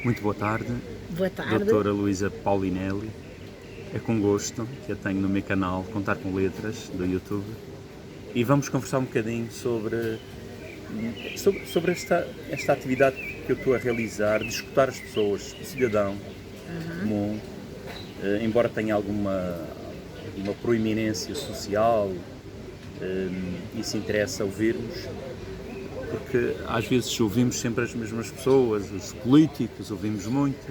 Muito boa tarde, Boa tarde. doutora Luísa Paulinelli. É com gosto que a tenho no meu canal Contar com Letras, do YouTube. E vamos conversar um bocadinho sobre esta atividade que eu estou a realizar, de escutar as pessoas, o cidadão comum, embora tenha alguma proeminência social, isso interessa ouvirmos, porque às vezes ouvimos sempre as mesmas pessoas, os políticos, ouvimos muito,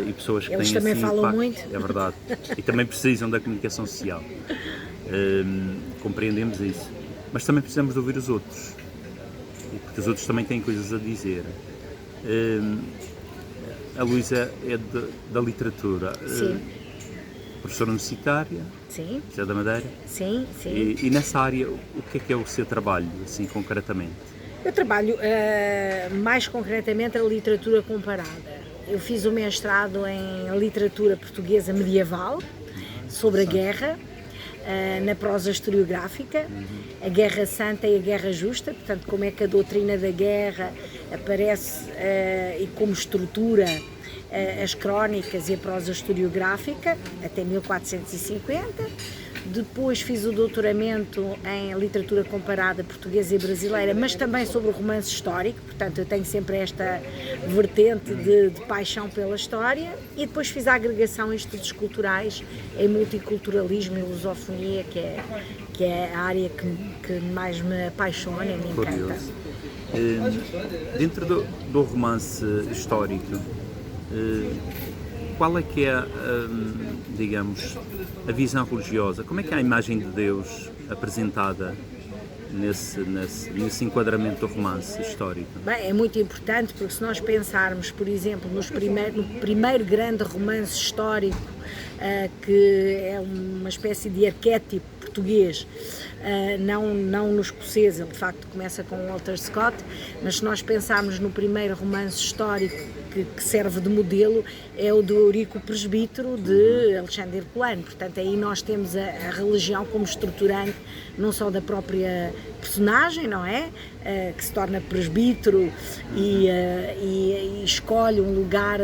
e pessoas que Eles têm também assim, falam impacto, muito. é verdade, e também precisam da comunicação social. Compreendemos isso, mas também precisamos de ouvir os outros, porque os outros também têm coisas a dizer. A Luísa é da literatura, professora universitária, Sim, já da Madeira, sim, sim. e nessa área o que é o seu trabalho, assim concretamente? Eu trabalho mais concretamente a literatura comparada. Eu fiz o mestrado em literatura portuguesa medieval, sobre a guerra, na prosa historiográfica, a Guerra Santa e a Guerra Justa, portanto, como é que a doutrina da guerra aparece e como estrutura as crónicas e a prosa historiográfica, até 1450. Depois fiz o doutoramento em literatura comparada portuguesa e brasileira, mas também sobre o romance histórico, portanto eu tenho sempre esta vertente de paixão pela história, e depois fiz a agregação em estudos culturais, em multiculturalismo e lusofonia, que é a área que mais me apaixona e me encanta. Curioso. Dentro do romance histórico, qual é que é, digamos, a visão religiosa? Como é que é a imagem de Deus apresentada nesse enquadramento do romance histórico? Bem, é muito importante, porque se nós pensarmos, por exemplo, no primeiro grande romance histórico, que é uma espécie de arquétipo português, não no escocês, ele de facto começa com Walter Scott, mas se nós pensarmos no primeiro romance histórico que serve de modelo, é o do Eurico Presbítero, de Alexandre Herculano. Portanto, aí nós temos a religião como estruturante não só da própria personagem, não é? Que se torna presbítero e escolhe um lugar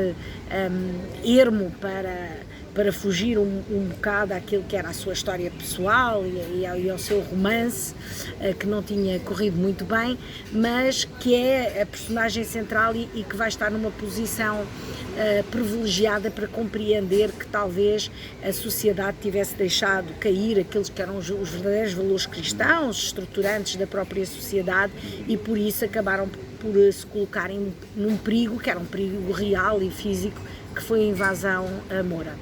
ermo para fugir um bocado àquilo que era a sua história pessoal e ao seu romance, que não tinha corrido muito bem, mas que é a personagem central e que vai estar numa posição privilegiada para compreender que talvez a sociedade tivesse deixado cair aqueles que eram os verdadeiros valores cristãos, estruturantes da própria sociedade, e por isso acabaram por se colocarem num perigo, que era um perigo real e físico, que foi a invasão a Moura.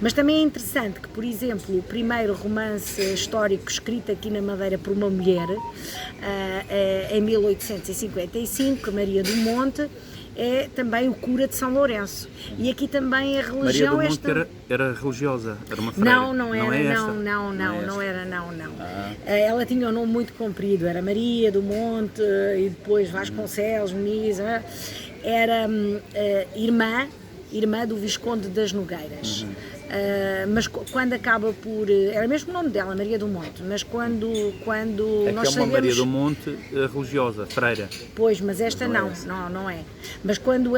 Mas também é interessante que, por exemplo, o primeiro romance histórico escrito aqui na Madeira por uma mulher, em 1855, Maria do Monte, é também o cura de São Lourenço. E aqui também a religião... Maria do Monte era religiosa, era uma freira. Não era. Ela tinha um nome muito comprido, era Maria do Monte e depois Vasconcelos, Muniz, era irmã do Visconde das Nogueiras. Mas quando acaba por... Era mesmo o nome dela, Maria do Monte, mas quando é nós que é uma Maria do Monte religiosa, freira. Pois, mas esta não é. Mas quando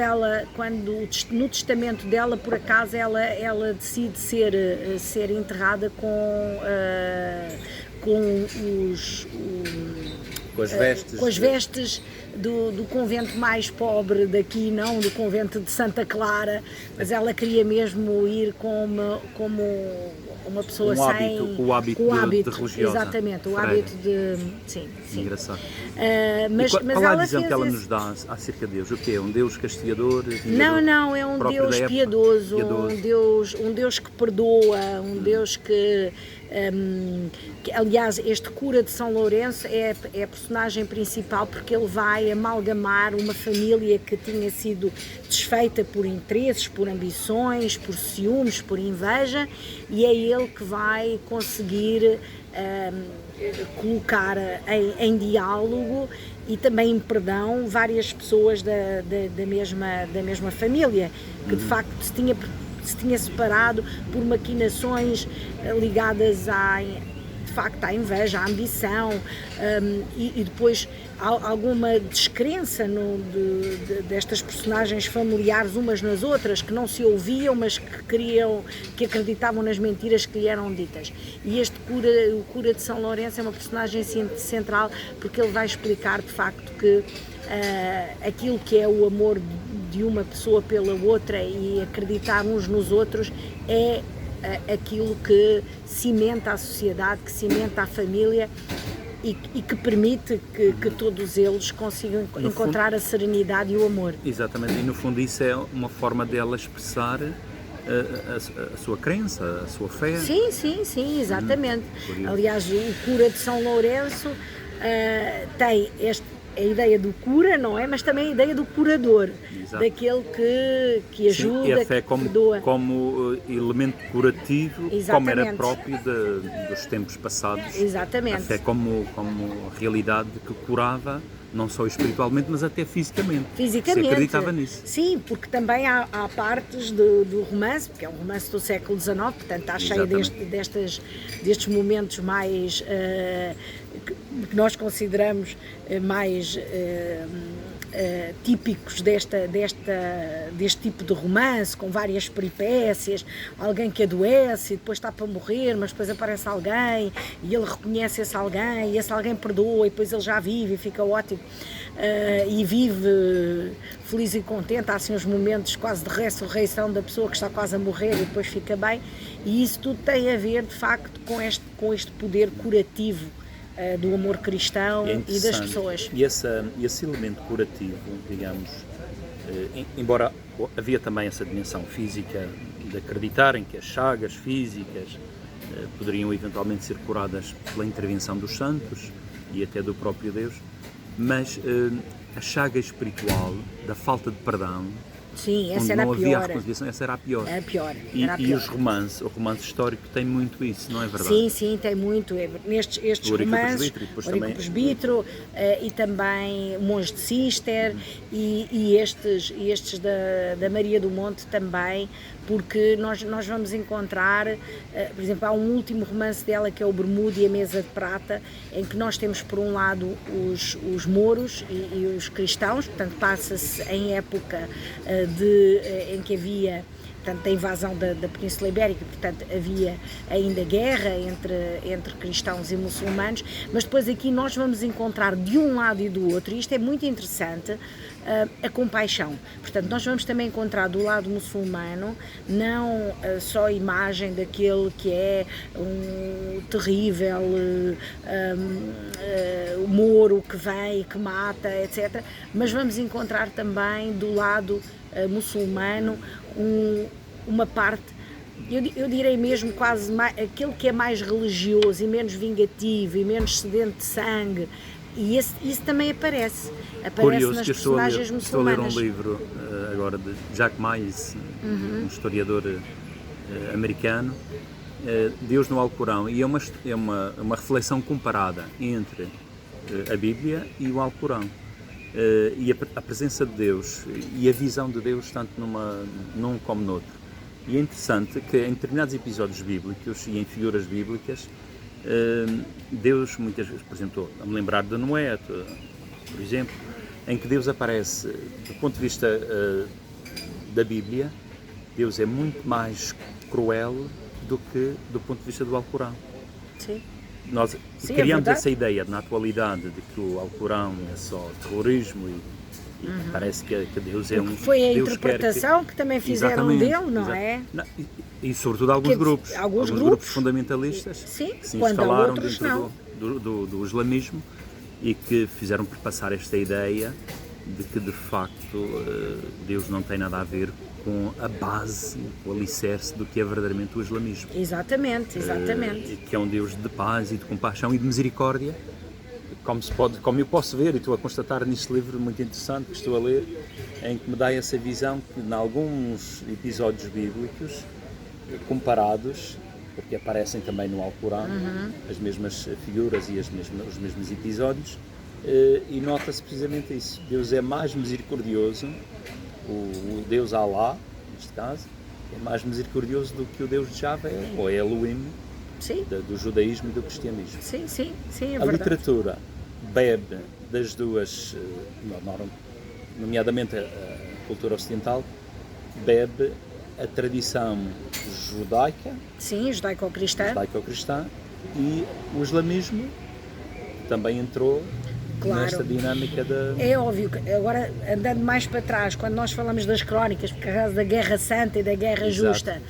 no testamento dela, por acaso, ela decide ser enterrada com as vestes do convento mais pobre daqui, não do convento de Santa Clara, mas ela queria mesmo ir como uma pessoa o hábito de religiosa. Exatamente, o freira. hábito de... Sim. Engraçado. Mas qual a ela visão que ela fez nos dá acerca de Deus? O quê? Um Deus castigador? Não, é um Deus piedoso, um Deus que perdoa, um Deus que aliás, este cura de São Lourenço é a personagem principal, porque ele vai amalgamar uma família que tinha sido desfeita por interesses, por ambições, por ciúmes, por inveja, e é ele que vai conseguir colocar em diálogo e também em perdão várias pessoas da mesma família, que de facto se tinha separado por maquinações ligadas de facto à inveja, à ambição, e depois alguma descrença destas personagens familiares umas nas outras, que não se ouviam, mas que acreditavam nas mentiras que lhe eram ditas. E o cura de São Lourenço é uma personagem central, porque ele vai explicar de facto que aquilo que é o amor de uma pessoa pela outra e acreditar uns nos outros é aquilo que cimenta a sociedade, que cimenta a família e que permite que todos eles consigam encontrar a serenidade e o amor. Exatamente, e no fundo isso é uma forma dela expressar a sua crença, a sua fé. Sim, exatamente. Aliás, o cura de São Lourenço tem a ideia do cura, não é? Mas também a ideia do curador. Exato. Daquele que ajuda, sim, e a fé que perdoa. Como elemento curativo, exatamente, como era próprio dos tempos passados. Exatamente. A fé como realidade que curava, não só espiritualmente, mas até fisicamente. Fisicamente. Você acreditava nisso? Sim, porque também há partes do romance, porque é um romance do século XIX, portanto está cheio destes momentos mais que nós consideramos mais típicos deste tipo de romance, com várias peripécias, alguém que adoece e depois está para morrer, mas depois aparece alguém e ele reconhece esse alguém e esse alguém perdoa e depois ele já vive e fica ótimo e vive feliz e contente. Há assim uns momentos quase de ressurreição da pessoa que está quase a morrer e depois fica bem, e isso tudo tem a ver de facto com este poder curativo do amor cristão e das pessoas. E esse elemento curativo, digamos, embora havia também essa dimensão física de acreditarem que as chagas físicas poderiam eventualmente ser curadas pela intervenção dos santos e até do próprio Deus, mas a chaga espiritual da falta de perdão, sim, essa era não a havia pior. A reconciliação, essa era a pior. Era pior. E o romance histórico tem muito isso, não é verdade? Sim, tem muito. Estes romances, o Rico Presbítero e também o Monge de Cister e estes da Maria do Monte também, porque nós vamos encontrar, por exemplo, há um último romance dela que é o Bermudo e a Mesa de Prata, em que nós temos por um lado os mouros e os cristãos, portanto passa-se em época em que havia, portanto, a invasão da Península Ibérica, portanto havia ainda guerra entre cristãos e muçulmanos, mas depois aqui nós vamos encontrar de um lado e do outro, e isto é muito interessante, a compaixão. Portanto, nós vamos também encontrar do lado muçulmano não só a imagem daquele que é um terrível o mouro que vem e que mata, etc. Mas vamos encontrar também do lado muçulmano uma parte, eu direi mesmo quase aquele que é mais religioso e menos vingativo e menos sedento de sangue, e isso também aparece Curioso, nas personagens muçulmanas. Estou a ler um livro agora de Jack Miles, um historiador americano, Deus no Alcorão, e é uma reflexão comparada entre a Bíblia e o Alcorão. E a presença de Deus e a visão de Deus tanto num como no outro. E é interessante que em determinados episódios bíblicos e em figuras bíblicas, Deus muitas vezes, por exemplo, a me lembrar de Noé, por exemplo, em que Deus aparece, do ponto de vista da Bíblia, Deus é muito mais cruel do que do ponto de vista do Alcorão. Sim. Nós criamos essa ideia na atualidade de que o Alcorão é só terrorismo e parece que Deus é um... Foi a Deus interpretação que também fizeram dele, não é? E sobretudo alguns grupos. Alguns grupos fundamentalistas sim, que se instalaram dentro do islamismo e que fizeram perpassar esta ideia de que de facto Deus não tem nada a ver com a base, o alicerce do que é verdadeiramente o islamismo. Exatamente. Que é um Deus de paz e de compaixão e de misericórdia, como eu posso ver, e estou a constatar neste livro muito interessante que estou a ler, em que me dá essa visão que em alguns episódios bíblicos comparados, porque aparecem também no Alcorão, as mesmas figuras e os mesmos episódios, e nota-se precisamente isso. Deus é mais misericordioso, o Deus Alá, neste caso, é mais misericordioso do que o Deus de Javé, ou Elohim, do judaísmo e do cristianismo. Sim, é a verdade. literatura bebe das duas, nomeadamente a cultura ocidental, bebe a tradição judaica, Sim, judaico-cristã. E o islamismo também entrou nesta dinâmica da... É óbvio que, agora andando mais para trás, quando nós falamos das crónicas, por causa da Guerra Santa e da Guerra Justa,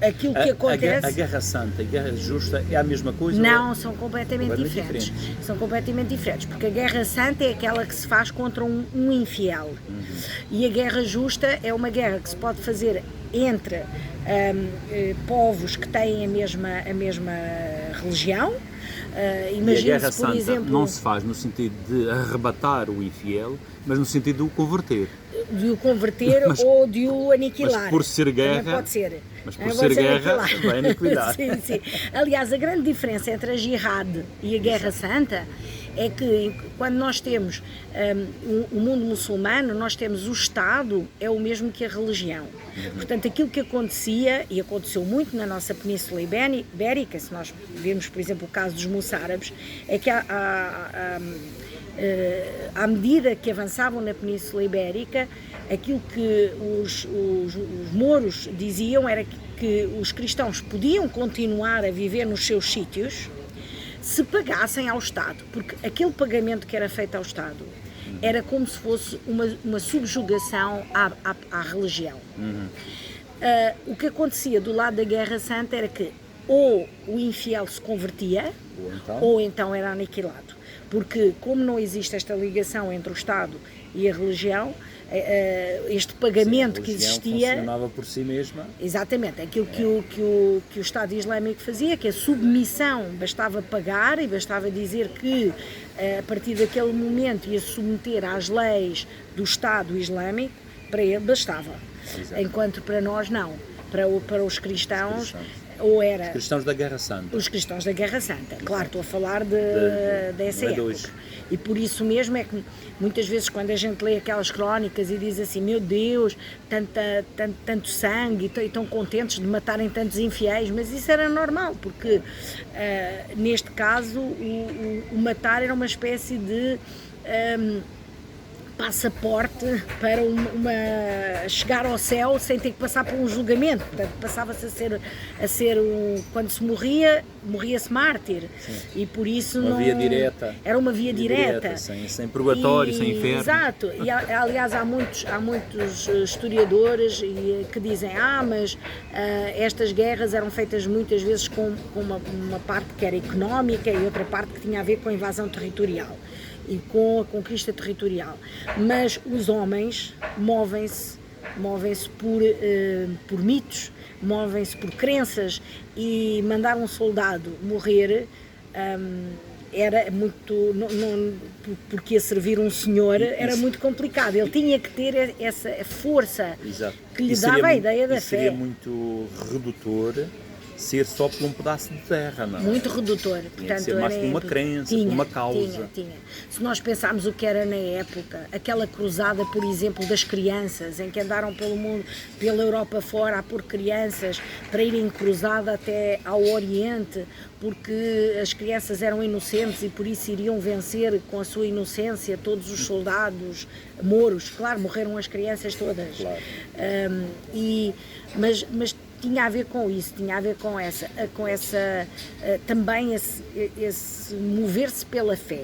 aquilo que acontece... A Guerra Santa e a Guerra Justa é a mesma coisa? Não, são completamente diferentes. São completamente diferentes, porque a Guerra Santa é aquela que se faz contra um infiel. E a Guerra Justa é uma guerra que se pode fazer entre povos que têm a mesma religião. E a Guerra Santa, por exemplo, não se faz no sentido de arrebatar o infiel, mas no sentido de o converter. De o converter ou de o aniquilar. Mas por ser guerra... Também pode ser. Mas por ser guerra, vai aniquilar. Sim, sim. Aliás, a grande diferença entre a Jihad e a Guerra Santa é que quando nós temos o mundo muçulmano, nós temos o Estado, é o mesmo que a religião. Portanto, aquilo que acontecia, e aconteceu muito na nossa Península Ibérica, se nós vemos, por exemplo, o caso dos moçárabes, é que à medida que avançavam na Península Ibérica, aquilo que os mouros diziam era que os cristãos podiam continuar a viver nos seus sítios se pagassem ao Estado, porque aquele pagamento que era feito ao Estado era como se fosse uma subjugação à religião. O que acontecia do lado da Guerra Santa era que ou o infiel se convertia ou então era aniquilado, porque como não existe esta ligação entre o Estado e a religião, este pagamento que existia funcionava por si mesma. Exatamente, aquilo que o Estado Islâmico fazia, que a submissão bastava pagar e bastava dizer que a partir daquele momento ia submeter às leis do Estado Islâmico, para ele bastava. Exato. Enquanto para nós não, para os cristãos ou era... Os cristãos da Guerra Santa. Os cristãos da Guerra Santa, claro, estou a falar dessa época. E por isso mesmo é que muitas vezes quando a gente lê aquelas crónicas e diz assim, meu Deus, tanto sangue, e tão contentes de matarem tantos infiéis, mas isso era normal, porque neste caso o matar era uma espécie de... passaporte para chegar ao céu sem ter que passar por um julgamento. Portanto, passava-se a ser quando se morria-se mártir. Sim. E por isso uma via direta. Era uma via direta. Sem purgatório, sem inferno. Exato. E aliás há muitos historiadores que dizem mas estas guerras eram feitas muitas vezes com uma parte que era económica e outra parte que tinha a ver com a invasão territorial e com a conquista territorial, mas os homens movem-se por mitos, movem-se por crenças, e mandar um soldado morrer era muito, porque ia servir um senhor era muito complicado, ele tinha que ter essa força. Exato. Que lhe dava a ideia da fé. Seria muito redutor ser só por um pedaço de terra, não é? Muito redutor. Portanto, ser mais por uma crença, por uma causa. Tinha. Se nós pensarmos o que era na época, aquela cruzada, por exemplo, das crianças, em que andaram pelo mundo, pela Europa fora, a pôr crianças para irem cruzada até ao Oriente, porque as crianças eram inocentes e por isso iriam vencer com a sua inocência todos os soldados mouros. Claro, morreram as crianças todas. Claro. Mas tinha a ver com isso, tinha a ver com essa também esse mover-se pela fé.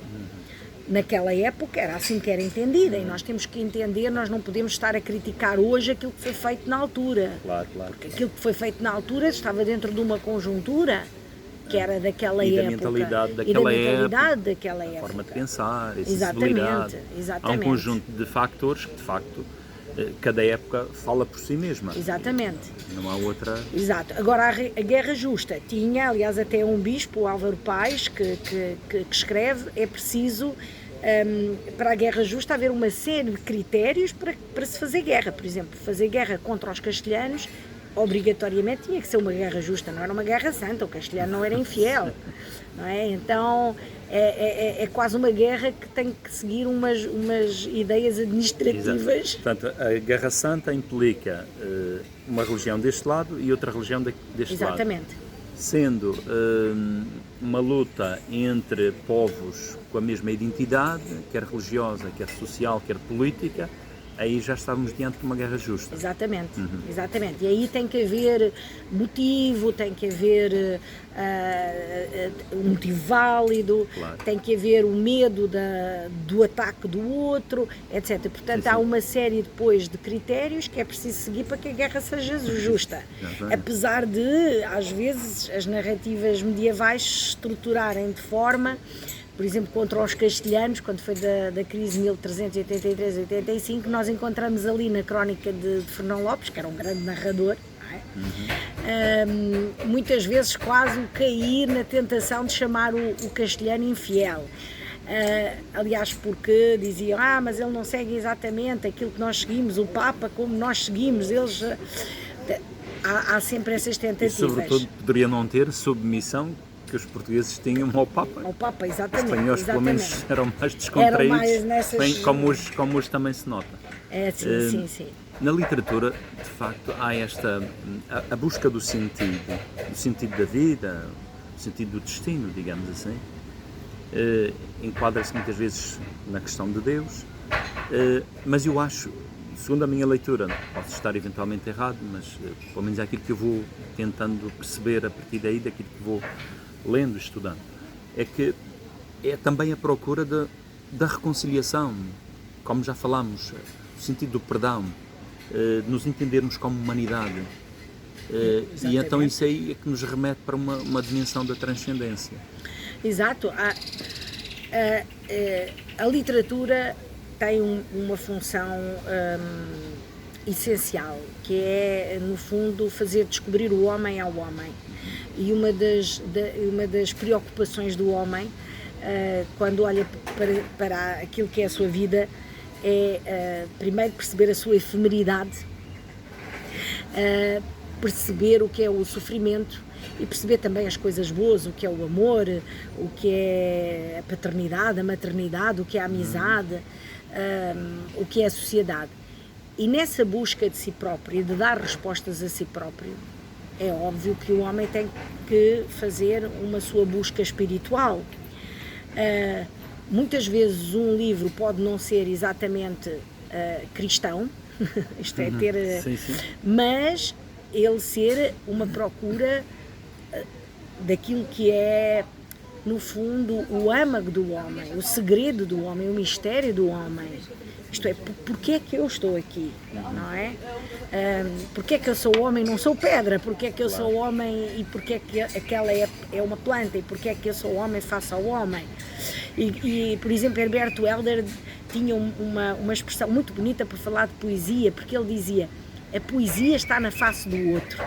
Naquela época era assim que era entendida, e nós temos que entender, nós não podemos estar a criticar hoje aquilo que foi feito na altura. Claro. Porque aquilo que foi feito na altura estava dentro de uma conjuntura que era daquela época. Da mentalidade daquela época. A forma de pensar, a sensibilidade. Exatamente. Há um conjunto de factores que, de facto, cada época fala por si mesma. Exatamente. Não há outra... Exato. Agora, a Guerra Justa tinha, aliás, até um bispo, o Álvaro Paes, que escreve, é preciso, para a Guerra Justa, haver uma série de critérios para se fazer guerra. Por exemplo, fazer guerra contra os castelhanos, obrigatoriamente tinha que ser uma guerra justa, não era uma guerra santa, o castelhano não era infiel, não é? Então é quase uma guerra que tem que seguir umas ideias administrativas. Exato. Portanto, a Guerra Santa implica uma religião deste lado e outra religião deste lado. Exatamente. sendo uma luta entre povos com a mesma identidade, quer religiosa, quer social, quer política, aí já estávamos diante de uma guerra justa. Exatamente, exatamente. E aí tem que haver motivo, tem que haver um motivo válido, Claro. tem que haver o medo do ataque do outro, etc. Portanto, Sim, há sim. uma série depois de critérios que é preciso seguir para que a guerra seja justa. Exatamente. Apesar de, às vezes, as narrativas medievais se estruturarem de forma, por exemplo, contra os castelhanos, quando foi da crise 1383-85, nós encontramos ali na crónica de Fernão Lopes, que era um grande narrador, não é? Muitas vezes quase o cair na tentação de chamar o castelhano infiel. Aliás, porque diziam, mas ele não segue exatamente aquilo que nós seguimos, o Papa como nós seguimos, eles... Há sempre essas E tentativas. sobretudo poderia não ter submissão que os portugueses tinham ao Papa. Ao Papa, Os exatamente. espanhóis, pelo menos, Exatamente. eram mais descontraídos, Eram mais nessas- bem, como hoje também se nota. Sim. Na literatura, de facto, há a busca do sentido da vida, do sentido do destino, digamos assim. Enquadra-se muitas vezes na questão de Deus, mas eu acho, segundo a minha leitura, posso estar eventualmente errado, mas pelo menos é aquilo que eu vou tentando perceber a partir daí, daquilo que vou lendo, estudando, é que é também a procura da reconciliação, como já falámos, o sentido do perdão, de nos entendermos como humanidade. E então isso aí é que nos remete para uma dimensão da transcendência. Exato. A literatura tem uma função essencial, que é, no fundo, fazer descobrir o homem ao homem. E uma das preocupações do homem, quando olha para aquilo que é a sua vida, é primeiro perceber a sua efemeridade, perceber o que é o sofrimento e perceber também as coisas boas, o que é o amor, o que é a paternidade, a maternidade, o que é a amizade, o que é a sociedade. E nessa busca de si próprio e de dar respostas a si próprio, é óbvio que o homem tem que fazer uma sua busca espiritual. Muitas vezes um livro pode não ser exatamente cristão, isto é, ter, Sim. mas ele ser uma procura daquilo que é, no fundo, o âmago do homem, o segredo do homem, o mistério do homem. Isto é, porque é que eu estou aqui, não é? Porque é que eu sou homem e não sou pedra? Porque é que eu sou homem e porque é que aquela é uma planta? E porque é que eu sou homem face ao homem? E por exemplo, Herberto Helder tinha uma expressão muito bonita para falar de poesia, porque ele dizia: a poesia está na face do outro.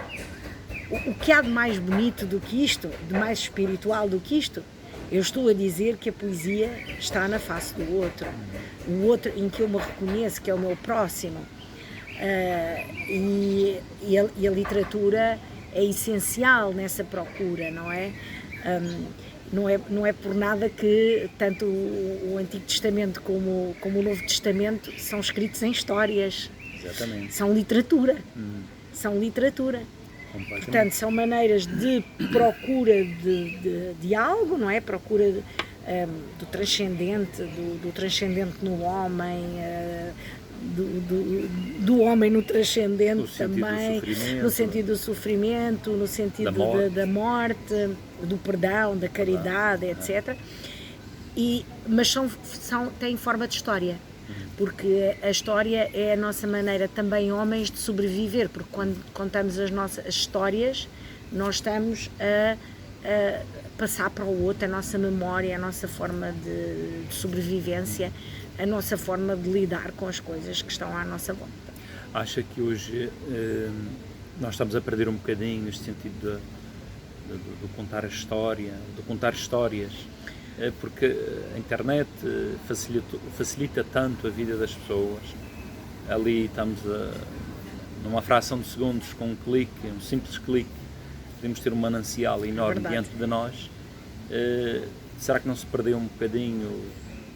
O que há de mais bonito do que isto, de mais espiritual do que isto? Eu estou a dizer que a poesia está na face do outro, o outro em que eu me reconheço, que é o meu próximo. E a literatura é essencial nessa procura, não é? Não é por nada que tanto o Antigo Testamento como o Novo Testamento são escritos em histórias. Exatamente. São literatura. São literatura. Portanto, são maneiras de procura de algo, não é? Procura do transcendente, do transcendente no homem, do homem no transcendente também, no sentido do sofrimento, no sentido da morte, do perdão, da caridade, etc. Mas têm forma de história. Porque a história é a nossa maneira também, homens, de sobreviver, porque quando contamos as nossas histórias, nós estamos a passar para o outro a nossa memória, a nossa forma de sobrevivência, a nossa forma de lidar com as coisas que estão à nossa volta. Acha que hoje nós estamos a perder um bocadinho neste sentido do contar a história, de contar histórias? Porque a internet facilita tanto a vida das pessoas. Ali estamos numa fração de segundos, com um simples clique, podemos ter um manancial enorme diante de nós. Será que não se perdeu um bocadinho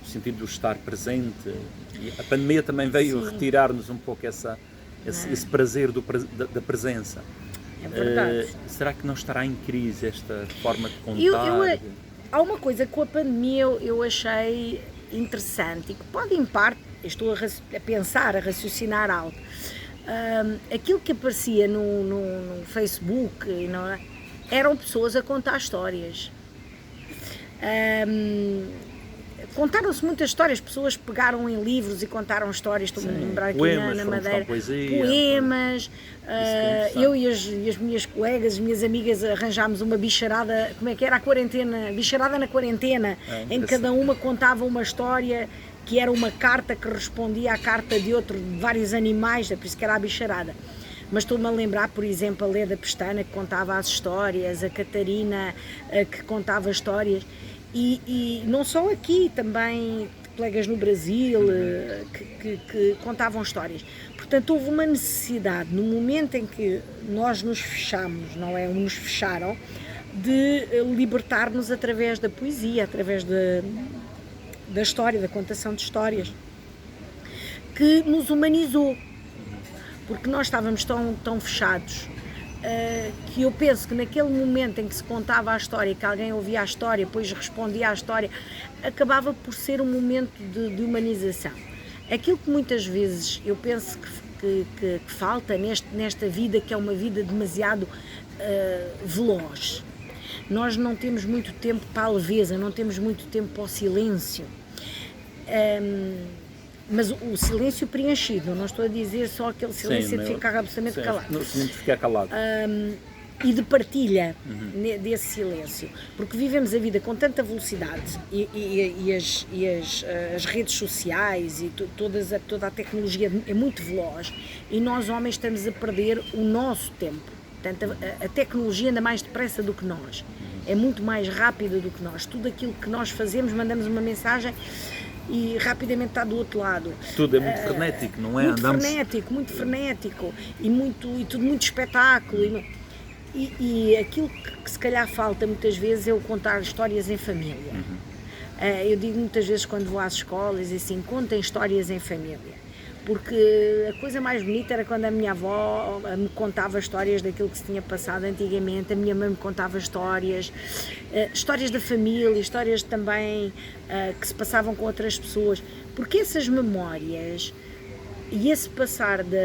o sentido do estar presente? E a pandemia também veio retirar-nos um pouco esse prazer da presença. É verdade. Será que não estará em crise esta forma de contar? Há uma coisa que com a pandemia eu achei interessante e que pode, em parte, estou a pensar, a raciocinar algo. Aquilo que aparecia no Facebook eram pessoas a contar histórias. Contaram-se muitas histórias, pessoas pegaram em livros e contaram histórias, estou-me a lembrar aqui na Madeira, poemas, eu e as minhas colegas, as minhas amigas arranjámos uma bicharada, como é que era a quarentena, bicharada na quarentena, em que cada uma contava uma história que era uma carta que respondia à carta de vários animais, é por isso que era a bicharada. Mas estou-me a lembrar, por exemplo, a Leda Pestana, que contava as histórias, a Catarina, que contava histórias. E não só aqui, também colegas no Brasil que contavam histórias. Portanto, houve uma necessidade, no momento em que nós nos fechamos, não é? Nos fecharam, de libertar-nos através da poesia, através da história, da contação de histórias, que nos humanizou, porque nós estávamos tão fechados. Que eu penso que naquele momento em que se contava a história, que alguém ouvia a história, depois respondia à história, acabava por ser um momento de humanização. Aquilo que muitas vezes eu penso que falta nesta vida, que é uma vida demasiado veloz. Nós não temos muito tempo para a leveza, não temos muito tempo para o silêncio. Mas o silêncio preenchido, não estou a dizer só aquele silêncio de ficar absolutamente calado. Não, silêncio de ficar calado. E de partilha desse silêncio, porque vivemos a vida com tanta velocidade e as redes sociais e toda a tecnologia é muito veloz e nós homens estamos a perder o nosso tempo. Portanto, a tecnologia anda mais depressa do que nós, é muito mais rápida do que nós. Tudo aquilo que nós fazemos, mandamos uma mensagem e rapidamente está do outro lado. Tudo é muito frenético, não é? Muito frenético e tudo muito espetáculo. E aquilo que se calhar falta muitas vezes é o contar histórias em família. Eu digo muitas vezes quando vou às escolas assim, contem histórias em família. Porque a coisa mais bonita era quando a minha avó me contava histórias daquilo que se tinha passado antigamente, a minha mãe me contava histórias da família, histórias também que se passavam com outras pessoas, porque essas memórias e esse passar de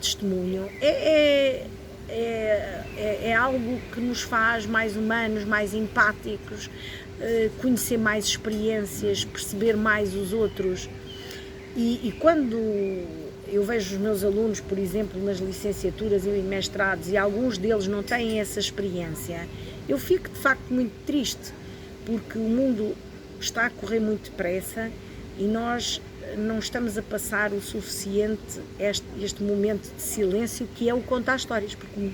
testemunho é algo que nos faz mais humanos, mais empáticos, conhecer mais experiências, perceber mais os outros. E quando eu vejo os meus alunos, por exemplo, nas licenciaturas e mestrados, e alguns deles não têm essa experiência, eu fico de facto muito triste, porque o mundo está a correr muito depressa e nós não estamos a passar o suficiente este momento de silêncio, que é o contar histórias, porque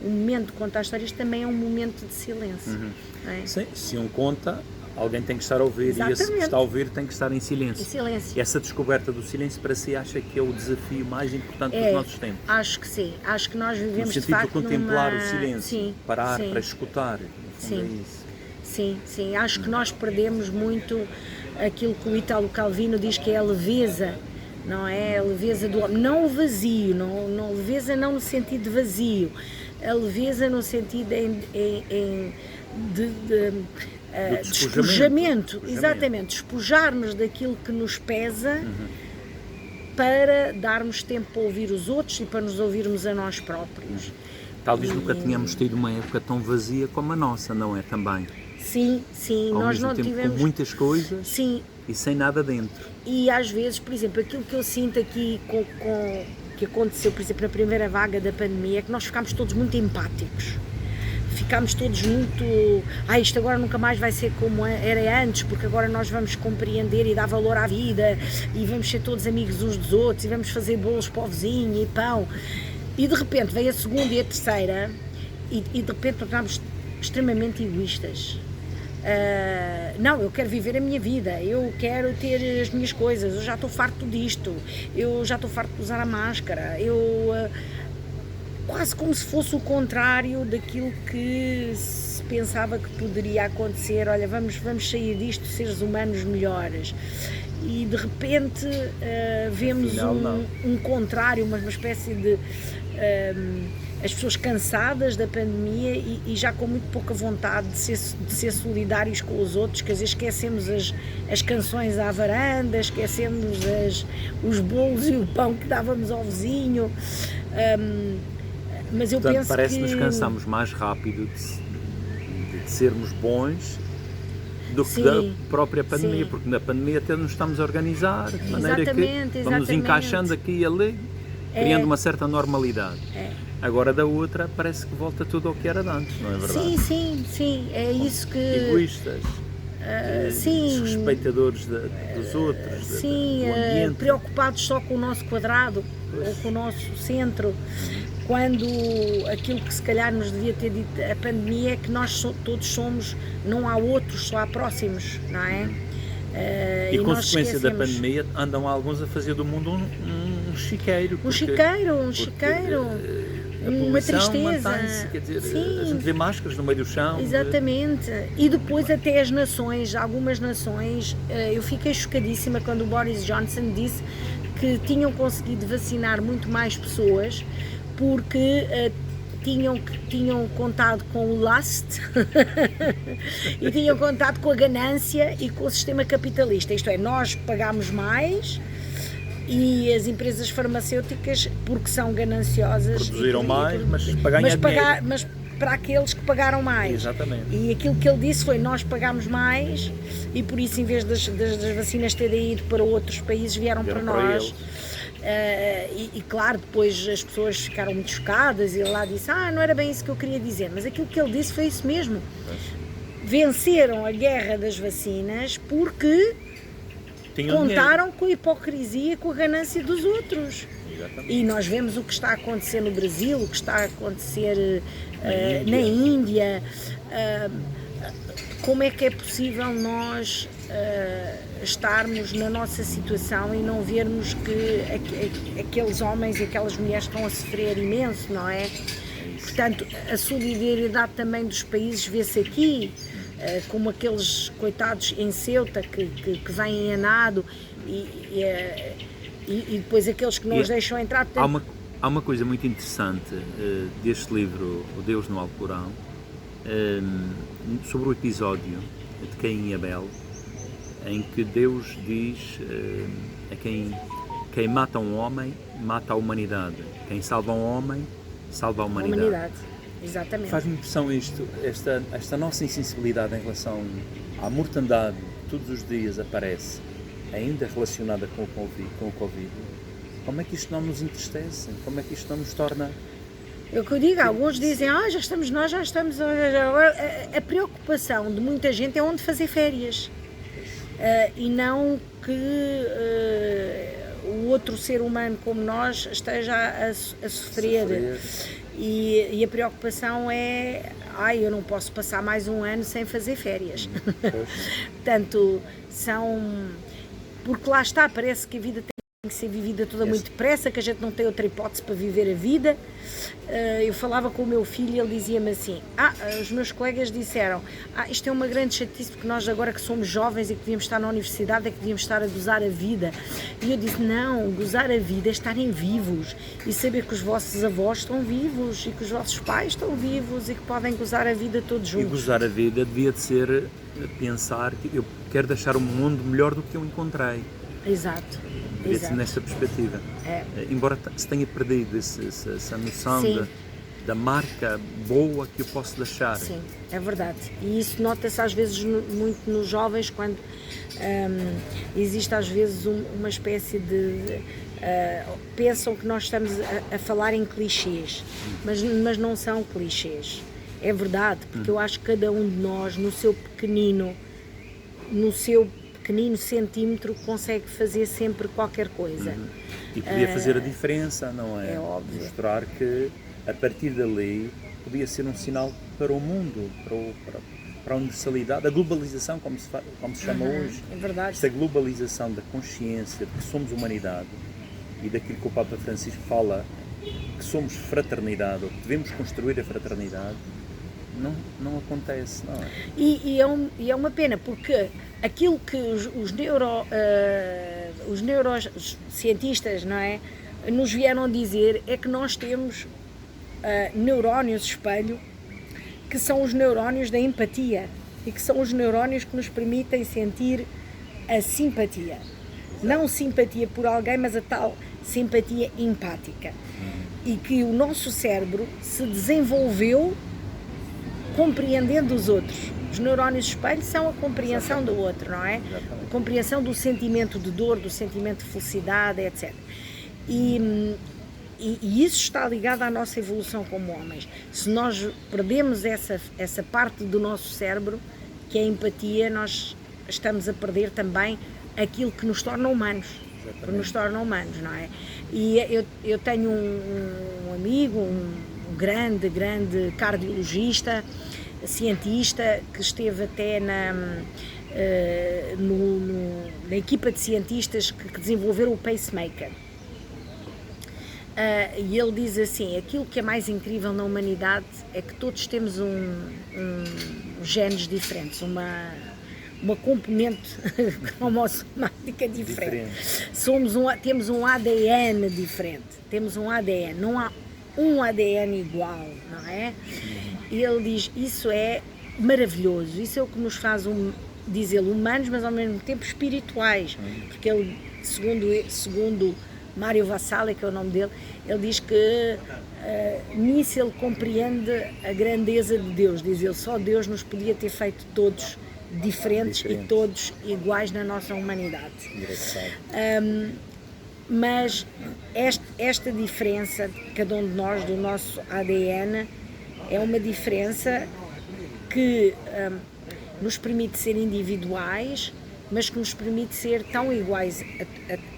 o momento de contar histórias também é um momento de silêncio. Não é? Sim, se um conta, alguém tem que estar a ouvir. Exatamente. E esse que está a ouvir tem que estar em silêncio. Em silêncio. E essa descoberta do silêncio para si acha que é o desafio mais importante dos nossos tempos? Acho que sim. Acho que nós vivemos de facto no sentido de contemplar o silêncio, sim, parar sim. para escutar. Sim. É isso. Sim. Acho que nós perdemos muito aquilo que o Italo Calvino diz que é a leveza, não é? A leveza do homem. Não o vazio, não leveza não no sentido de vazio, a leveza no sentido de despojamento, exatamente, despojar-nos daquilo que nos pesa para darmos tempo para ouvir os outros e para nos ouvirmos a nós próprios. Talvez nunca tínhamos tido uma época tão vazia como a nossa, não é? Também. Sim, Ao nós mesmo não tempo, tivemos... com muitas coisas Sim. E sem nada dentro. E às vezes, por exemplo, aquilo que eu sinto aqui que aconteceu, por exemplo, na primeira vaga da pandemia, é que nós ficámos todos muito empáticos. Ficámos todos muito... isto agora nunca mais vai ser como era antes, porque agora nós vamos compreender e dar valor à vida e vamos ser todos amigos uns dos outros e vamos fazer bolos para o vizinho e pão. E de repente veio a segunda e a terceira e de repente tornámos extremamente egoístas. Não, eu quero viver a minha vida, eu quero ter as minhas coisas, eu já estou farto disto, eu já estou farto de usar a máscara, quase como se fosse o contrário daquilo que se pensava que poderia acontecer. Olha, vamos sair disto seres humanos melhores. E de repente vemos um contrário, uma espécie de as pessoas cansadas da pandemia e já com muito pouca vontade de ser solidários com os outros, quer dizer, esquecemos as canções à varanda, esquecemos os bolos e o pão que dávamos ao vizinho. Mas eu Portanto, penso parece que nos cansamos mais rápido de sermos bons do que Sim, da própria pandemia, sim. porque na pandemia até nos estamos a organizar de maneira que Exatamente, vamos exatamente. encaixando aqui e ali, criando uma certa normalidade. Agora da outra parece que volta tudo ao que era de antes, não é verdade? Sim, é isso que... Egoístas, sim, desrespeitadores dos outros, sim, do ambiente. preocupados só com o nosso quadrado ou com o nosso centro, quando aquilo que se calhar nos devia ter dito a pandemia é que nós todos somos, não há outros, só há próximos, não é? E nós consequência da esquecemos. pandemia, andam alguns a fazer do mundo um chiqueiro. Um chiqueiro, A uma poluição tristeza. mantém-se, quer dizer, Sim. a gente vê máscaras no meio do chão. Exatamente. E depois até as nações, algumas nações, eu fiquei chocadíssima quando o Boris Johnson disse que tinham conseguido vacinar muito mais pessoas porque tinham contado com o lust e tinham contado com a ganância e com o sistema capitalista. Isto é, nós pagámos mais e as empresas farmacêuticas, porque são gananciosas, Produziram mais, mas para ganhar dinheiro. Mas para aqueles que pagaram mais. Exatamente. E aquilo que ele disse foi: nós pagámos mais e por isso, em vez das vacinas terem ido para outros países, vieram para nós. eles. E claro, depois as pessoas ficaram muito chocadas e ele lá disse: não era bem isso que eu queria dizer, mas aquilo que ele disse foi isso mesmo. Venceram a guerra das vacinas porque contaram com a hipocrisia e com a ganância dos outros. Exatamente. E nós vemos o que está a acontecer no Brasil, o que está a acontecer na Índia. Como é que é possível nós estarmos na nossa situação e não vermos que aqueles homens e aquelas mulheres estão a sofrer imenso, não é? Portanto, a solidariedade também dos países vê-se aqui, como aqueles coitados em Ceuta que vêm a nado e depois aqueles que não os deixam entrar. Portanto, Há uma coisa muito interessante deste livro, O Deus no Alcorão, sobre o episódio de Caim e Abel, em que Deus diz a quem mata um homem, mata a humanidade. Quem salva um homem, salva a humanidade. Exatamente. Faz-me impressão esta nossa insensibilidade em relação à mortandade que todos os dias aparece, ainda relacionada com o Covid. Como é que isto não nos entristece? Como é que isto não nos torna... É o que eu digo, alguns dizem: já estamos. Agora, a preocupação de muita gente é onde fazer férias. E não que o outro ser humano como nós esteja a sofrer. E a preocupação é: eu não posso passar mais um ano sem fazer férias. Portanto, porque lá está, parece que a vida tem que ser vivida toda muito depressa, que a gente não tem outra hipótese para viver a vida. Eu falava com o meu filho e ele dizia-me assim: os meus colegas disseram, isto é uma grande chatice porque nós agora que somos jovens e que devíamos estar na universidade é que devíamos estar a gozar a vida. E eu disse: não, gozar a vida é estarem vivos e saber que os vossos avós estão vivos e que os vossos pais estão vivos e que podem gozar a vida todos juntos. E gozar a vida devia de ser pensar que eu quero deixar um mundo melhor do que eu encontrei. Exato. Devia ser nesta perspectiva. Embora se tenha perdido essa noção da marca boa que eu posso deixar. Sim, é verdade. E isso nota-se às vezes muito nos jovens, quando existe às vezes uma espécie de... pensam que nós estamos a falar em clichês, mas não são clichês. É verdade, porque eu acho que cada um de nós, no seu pequenino centímetro, consegue fazer sempre qualquer coisa. E podia fazer a diferença, não é? É óbvio. Mostrar que, a partir dali, podia ser um sinal para o mundo, para a universalidade, a globalização, como se chama hoje. É verdade. Esta globalização da consciência de que somos humanidade e daquilo que o Papa Francisco fala que somos fraternidade, ou que devemos construir a fraternidade, não acontece, não é? E é uma pena, porque aquilo que os neurocientistas, não é, nos vieram dizer é que nós temos neurónios espelho, que são os neurónios da empatia, e que são os neurónios que nos permitem sentir a simpatia. Não simpatia por alguém, mas a tal simpatia empática. E que o nosso cérebro se desenvolveu compreendendo os outros. Os neurónios espelho são a compreensão do outro, não é? A compreensão do sentimento de dor, do sentimento de felicidade, etc. E isso está ligado à nossa evolução como homens. Se nós perdemos essa parte do nosso cérebro, que é a empatia, nós estamos a perder também aquilo que nos torna humanos. Que nos torna humanos, não é? E eu tenho um amigo, um grande cardiologista, cientista, que esteve até na equipa de cientistas que desenvolveram o pacemaker. E ele diz assim, aquilo que é mais incrível na humanidade é que todos temos genes diferentes, uma componente cromossomática diferente. Temos um ADN diferente, temos um ADN, não há um ADN igual, não é? E ele diz, isso é maravilhoso, isso é o que nos faz, diz ele, humanos, mas ao mesmo tempo espirituais, porque ele, segundo Mário Vassalli, que é o nome dele, ele diz que nisso ele compreende a grandeza de Deus, diz ele, só Deus nos podia ter feito todos diferentes e todos iguais na nossa humanidade. Mas esta diferença de cada um de nós, do nosso ADN, é uma diferença que nos permite ser individuais, mas que nos permite ser tão iguais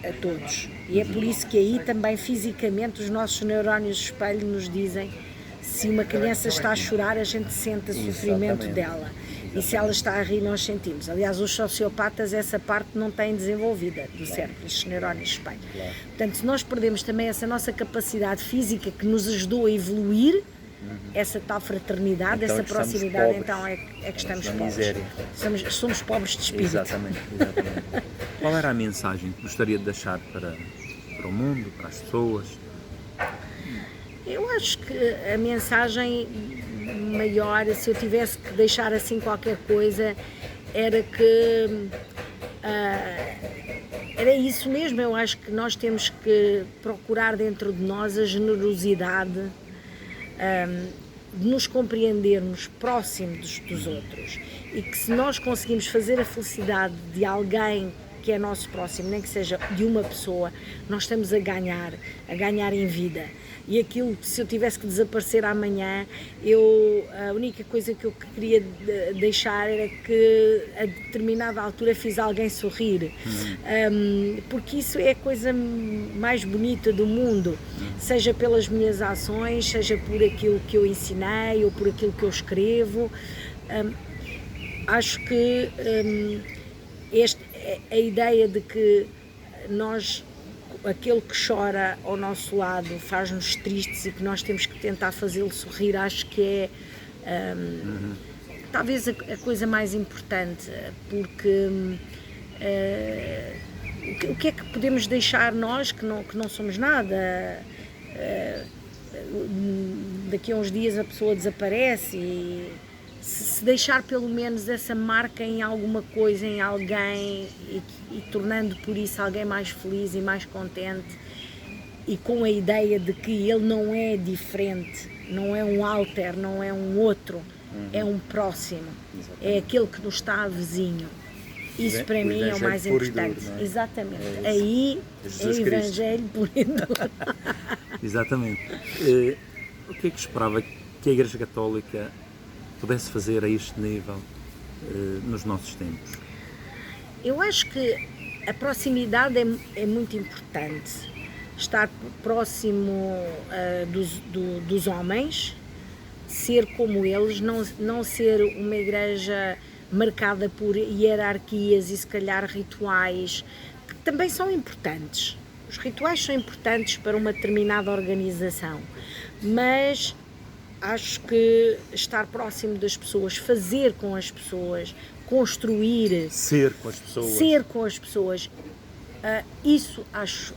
a todos. E é por isso que aí também fisicamente os nossos neurónios de espelho nos dizem se uma criança está a chorar, a gente sente o sofrimento dela. E se ela está a rir, nós sentimos. Aliás, os sociopatas essa parte não têm desenvolvida do cérebro, estes neurónios de espelho. Portanto, se nós perdemos também essa nossa capacidade física que nos ajudou a evoluir, essa tal fraternidade, então, essa proximidade, então é que estamos pobres. Somos pobres de espírito. Exatamente. Qual era a mensagem que gostaria de deixar para o mundo, para as pessoas? Eu acho que a mensagem maior, se eu tivesse que deixar assim qualquer coisa, era que era isso mesmo. Eu acho que nós temos que procurar dentro de nós a generosidade, de nos compreendermos próximos dos outros, e que se nós conseguimos fazer a felicidade de alguém que é nosso próximo, nem que seja de uma pessoa, nós estamos a ganhar em vida. E aquilo, se eu tivesse que desaparecer amanhã, a única coisa que eu queria deixar era que a determinada altura fiz alguém sorrir, porque isso é a coisa mais bonita do mundo, seja pelas minhas ações, seja por aquilo que eu ensinei ou por aquilo que eu escrevo. Acho que a ideia de que aquele que chora ao nosso lado faz-nos tristes e que nós temos que tentar fazê-lo sorrir, acho que é talvez a coisa mais importante, porque o que é que podemos deixar nós que não somos nada? Daqui a uns dias a pessoa desaparece, e se deixar pelo menos essa marca em alguma coisa, em alguém, e tornando por isso alguém mais feliz e mais contente, e com a ideia de que ele não é diferente, não é um alter, não é um outro, é um próximo. Exatamente. É aquele que nos está vizinho. Isso para mim é o mais importante. Duro, é? Exatamente. Aí é o Evangelho puro e duro. Exatamente. O que é que esperava que a Igreja Católica pudesse fazer a este nível nos nossos tempos? Eu acho que a proximidade é muito importante. Estar próximo dos homens, ser como eles, não ser uma igreja marcada por hierarquias e se calhar rituais, que também são importantes, Os rituais são importantes para uma determinada organização, mas acho que estar próximo das pessoas, fazer com as pessoas, construir, ser com as pessoas, isso acho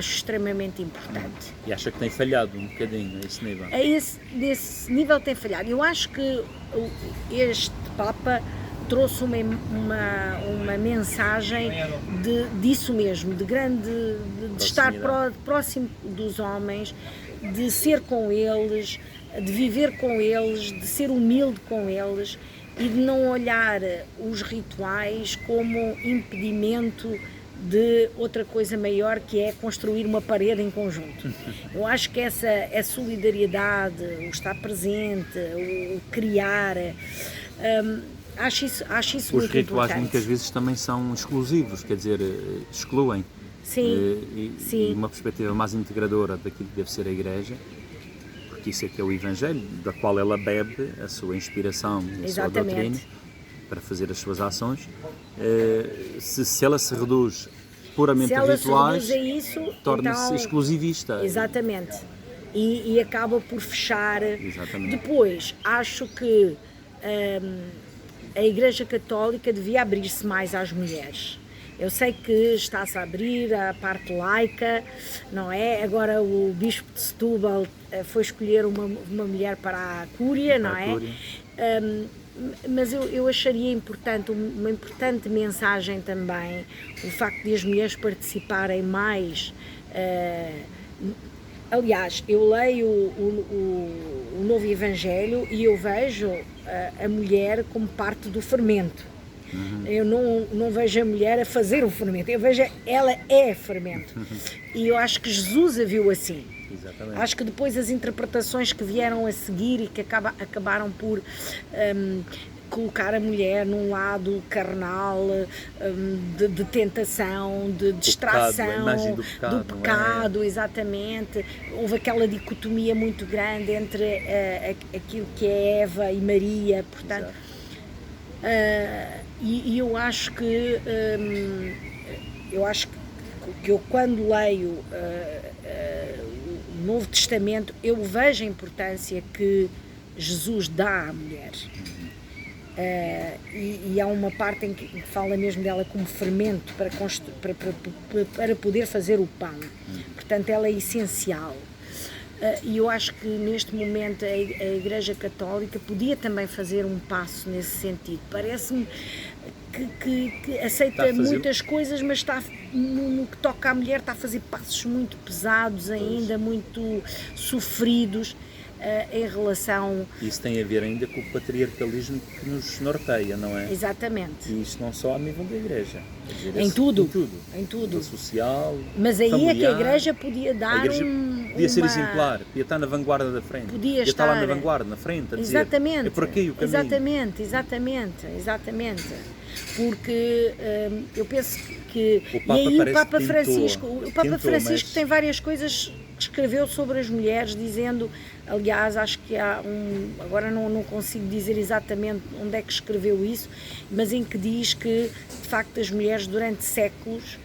extremamente importante. E acha que tem falhado um bocadinho a esse nível? Nesse nível tem falhado. Eu acho que este Papa trouxe uma mensagem disso mesmo, de estar próximo dos homens, de ser com eles, de viver com eles, de ser humilde com eles e de não olhar os rituais como impedimento de outra coisa maior, que é construir uma parede em conjunto. Eu acho que essa solidariedade, o estar presente, o criar, acho isso muito importante. Os rituais muitas vezes também são exclusivos, quer dizer, excluem. Sim, e uma perspectiva mais integradora daquilo que deve ser a Igreja, porque isso é que é o Evangelho, da qual ela bebe a sua inspiração e a sua doutrina para fazer as suas ações. Se ela se reduz puramente a rituais, torna-se então exclusivista. Exatamente. E acaba por fechar. Exatamente. Depois, acho que a Igreja Católica devia abrir-se mais às mulheres. Eu sei que está-se a abrir a parte laica, não é? Agora o Bispo de Setúbal foi escolher uma mulher para a Cúria, não é? Mas eu acharia importante, uma importante mensagem também, o facto de as mulheres participarem mais. Aliás, eu leio o Novo Evangelho e eu vejo a mulher como parte do fermento. Eu não vejo a mulher a fazer o fermento, eu vejo ela é fermento. E eu acho que Jesus a viu assim. Exatamente. Acho que depois as interpretações que vieram a seguir e que acabaram por colocar a mulher num lado carnal, de tentação, de distração, do pecado, exatamente. Houve aquela dicotomia muito grande entre aquilo que é Eva e Maria, portanto. E eu acho que eu quando leio o Novo Testamento, eu vejo a importância que Jesus dá à mulher. E há uma parte em que fala mesmo dela como fermento para poder fazer o pão. Portanto, ela é essencial. E eu acho que neste momento a Igreja Católica podia também fazer um passo nesse sentido. Parece-me que aceita muitas coisas, mas está, no que toca à mulher, está a fazer passos muito pesados ainda, muito sofridos em relação... Isso tem a ver ainda com o patriarcalismo que nos norteia, não é? Exatamente. E isto não só a nível da Igreja. Dizer, em tudo. Em tudo. Social, mas aí familiar, é que a Igreja podia dar podia ser exemplar, podia estar na vanguarda da frente. Podia estar lá na vanguarda, na frente, a dizer, é por aqui o caminho. Exatamente. Porque eu penso que... O Papa Francisco tem várias coisas que escreveu sobre as mulheres, dizendo, aliás, acho que há agora não consigo dizer exatamente onde é que escreveu isso, mas em que diz que, de facto, as mulheres durante séculos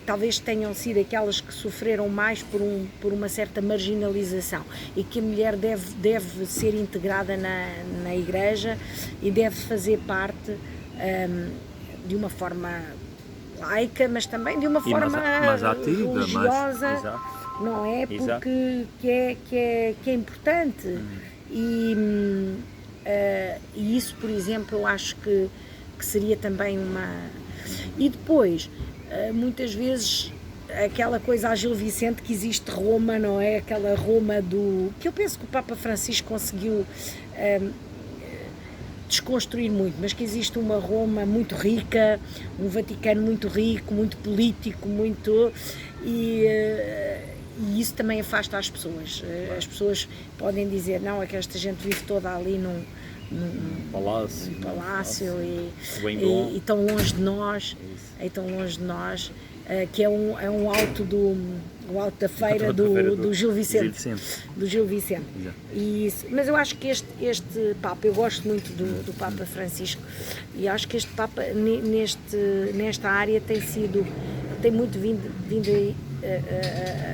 talvez tenham sido aquelas que sofreram mais por uma certa marginalização e que a mulher deve ser integrada na Igreja e deve fazer parte de uma forma laica, mas também de uma forma mais ativa, religiosa, não é? Porque que é importante. E isso, por exemplo, eu acho que seria também uma... E depois, muitas vezes, aquela coisa a Gil Vicente que existe Roma, não é? Aquela Roma que eu penso que o Papa Francisco conseguiu desconstruir muito, mas que existe uma Roma muito rica, um Vaticano muito rico, muito político, muito... E isso também afasta as pessoas. As pessoas podem dizer, não, é que esta gente vive toda ali num palácio e tão longe de nós, que é um alto o alto da feira do Gil Vicente. Do Gil Vicente. E isso, mas eu acho que este Papa, eu gosto muito do Papa Francisco, e acho que este Papa nesta área tem sido tem muito vindo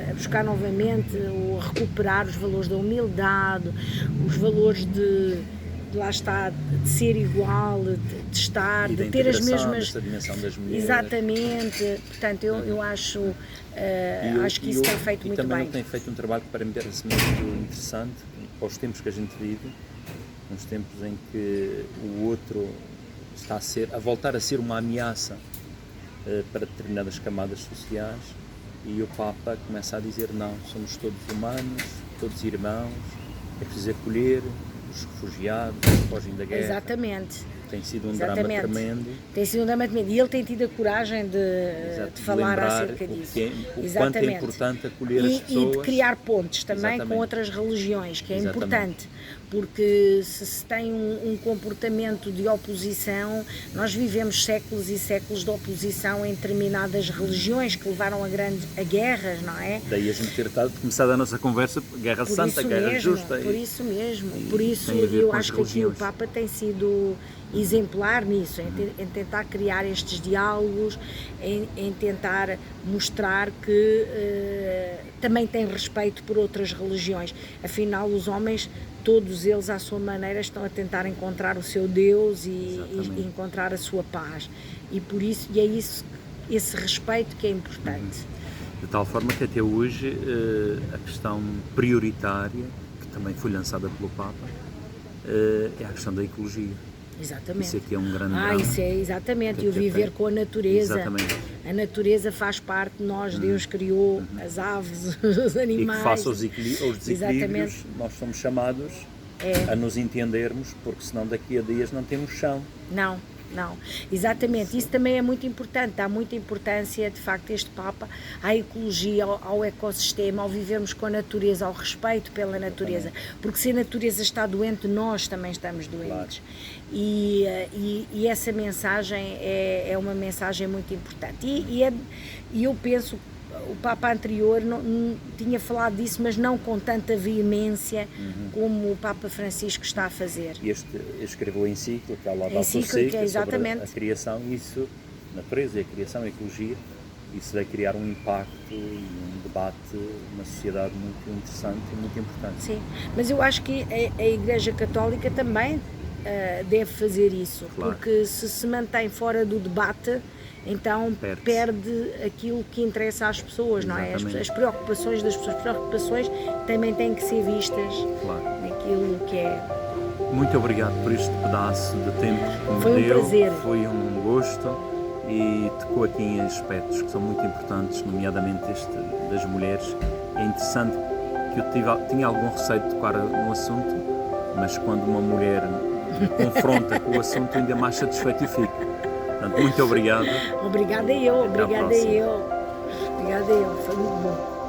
a buscar novamente, ou a recuperar os valores da humildade, os valores de lá está, de ser igual, de estar, e de ter as mesmas... dessa dimensão das mulheres. Exatamente, portanto eu acho, acho que isso tem feito muito bem. E também ele tem feito um trabalho que para mim parece muito interessante, aos tempos que a gente vive, uns tempos em que o outro está a voltar a ser uma ameaça para determinadas camadas sociais, e o Papa começa a dizer não, somos todos humanos, todos irmãos, é preciso acolher os refugiados, que fogem da guerra. Exatamente. Tem sido um drama tremendo. Tem sido um drama tremendo. E ele tem tido a coragem de falar acerca disso. O quanto é importante acolher as pessoas. E de criar pontes também com outras religiões, que é importante. Porque se tem um comportamento de oposição, nós vivemos séculos e séculos de oposição em determinadas religiões que levaram a guerras, não é? Daí a gente ter começado a nossa conversa, guerra santa, guerra justa. Por isso mesmo. Por isso eu acho que aqui o Papa tem sido exemplar nisso, em tentar criar estes diálogos, em tentar mostrar que também tem respeito por outras religiões. Afinal, os homens, todos eles à sua maneira, estão a tentar encontrar o seu Deus e encontrar a sua paz. E por isso, e é esse respeito que é importante. De tal forma que até hoje a questão prioritária, que também foi lançada pelo Papa, é a questão da ecologia. Exatamente. Isso aqui é um grande drama. Isso é exatamente, e o viver com a natureza. Exatamente. A natureza faz parte de nós, Deus criou as aves, os animais. E que face aos desequilíbrios, nós somos chamados a nos entendermos, porque senão daqui a dias não temos chão. Não, exatamente, isso também é muito importante, dá muita importância de facto este Papa à ecologia, ao ecossistema, ao vivermos com a natureza, ao respeito pela natureza, porque se a natureza está doente, nós também estamos doentes. Claro. E essa mensagem é uma mensagem muito importante e eu penso, o Papa anterior não tinha falado disso, mas não com tanta veemência como o Papa Francisco está a fazer. E escreveu a encíclica, a Laudato Si, sobre a criação, isso, a natureza e a criação, a ecologia, isso vai criar um impacto e um debate na sociedade muito interessante e muito importante. Sim, mas eu acho que a Igreja Católica também deve fazer isso, claro. Porque se mantém fora do debate, então perde aquilo que interessa às pessoas, não é? As preocupações das pessoas, preocupações também têm que ser vistas naquilo que é. Muito obrigado por este pedaço de tempo que me deu. Foi um prazer. Foi um gosto e tocou aqui em aspectos que são muito importantes, nomeadamente este das mulheres. É interessante que eu tinha algum receio de tocar no assunto, mas quando uma mulher me confronta com o assunto, ainda mais satisfeito eu fico. Portanto, muito obrigado. Obrigada eu. Foi muito bom.